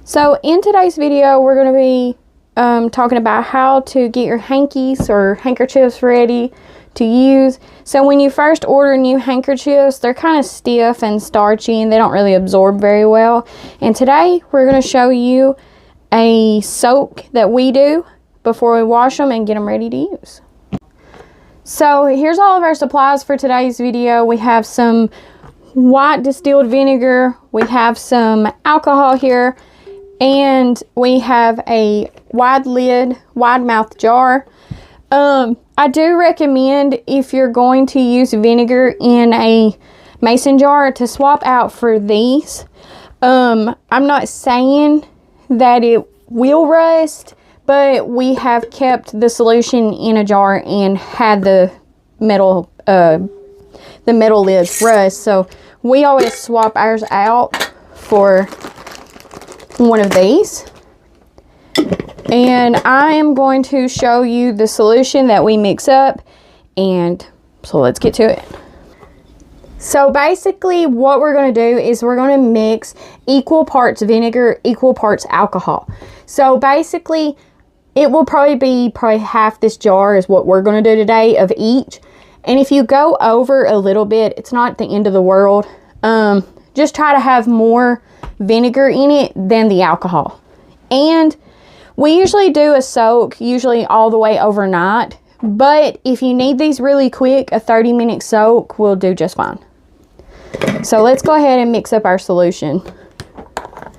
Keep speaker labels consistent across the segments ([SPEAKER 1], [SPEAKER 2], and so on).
[SPEAKER 1] So in today's video, we're going to be talking about how to get your hankies or handkerchiefs ready to use. So when you first order new handkerchiefs, they're kind of stiff and starchy and they don't really absorb very well. And today we're going to show you a soak that we do before we wash them and get them ready to use. So here's all of our supplies for today's video. We have some white distilled vinegar, we have some alcohol here, and we have a wide mouth jar. I do recommend, if you're going to use vinegar in a mason jar, to swap out for these. I'm not saying that it will rust, but we have kept the solution in a jar and had the metal lids rust, so we always swap ours out for one of these. And I am going to show you the solution that we mix up, and so let's get to it. So basically what we're going to do is we're going to mix equal parts vinegar, equal parts alcohol. So basically it will probably be half this jar is what we're going to do today of each. And if you go over a little bit, it's not the end of the world. Just try to have more vinegar in it than the alcohol. And we usually do a soak, usually all the way overnight. But if you need these really quick, a 30-minute soak will do just fine. So let's go ahead and mix up our solution. I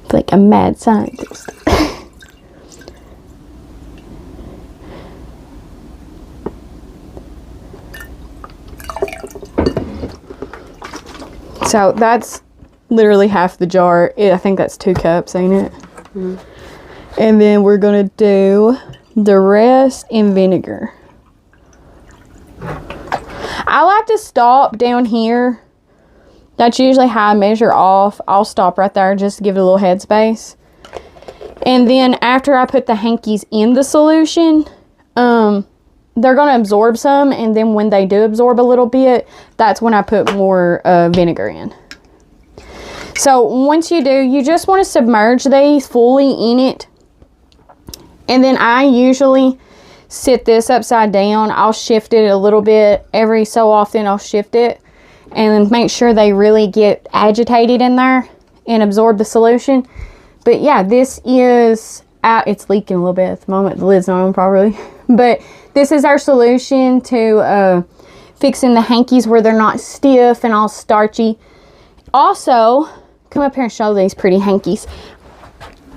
[SPEAKER 1] feel like a mad scientist. So that's literally half the jar. I think that's 2 cups, ain't it? Mm-hmm. And then we're going to do the rest in vinegar. I like to stop down here. That's usually how I measure off. I'll stop right there just to give it a little headspace. And then after I put the hankies in the solution, they're going to absorb some, and then when they do absorb a little bit, that's when I put more vinegar in. So once you do, you just want to submerge these fully in it. And then I usually sit this upside down. I'll shift it a little bit. Every so often I'll shift it and make sure they really get agitated in there and absorb the solution. But yeah, this is out. It's leaking a little bit at the moment. The lid's not on properly. But this is our solution to fixing the hankies where they're not stiff and all starchy. Also, come up here and show these pretty hankies.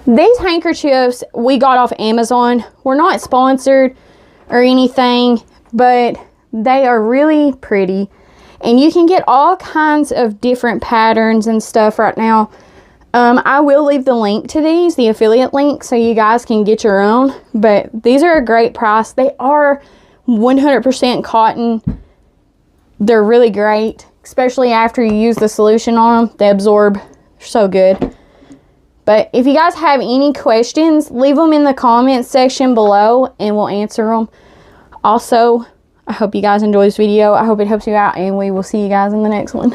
[SPEAKER 1] These handkerchiefs we got off Amazon. We're not sponsored or anything, but they are really pretty. And you can get all kinds of different patterns and stuff right now. I will leave the link to these, the affiliate link, so you guys can get your own. But these are a great price. They are 100% cotton. They're really great, especially after you use the solution on them. They absorb so good. But if you guys have any questions, leave them in the comments section below and we'll answer them. Also, I hope you guys enjoy this video. I hope it helps you out, and we will see you guys in the next one.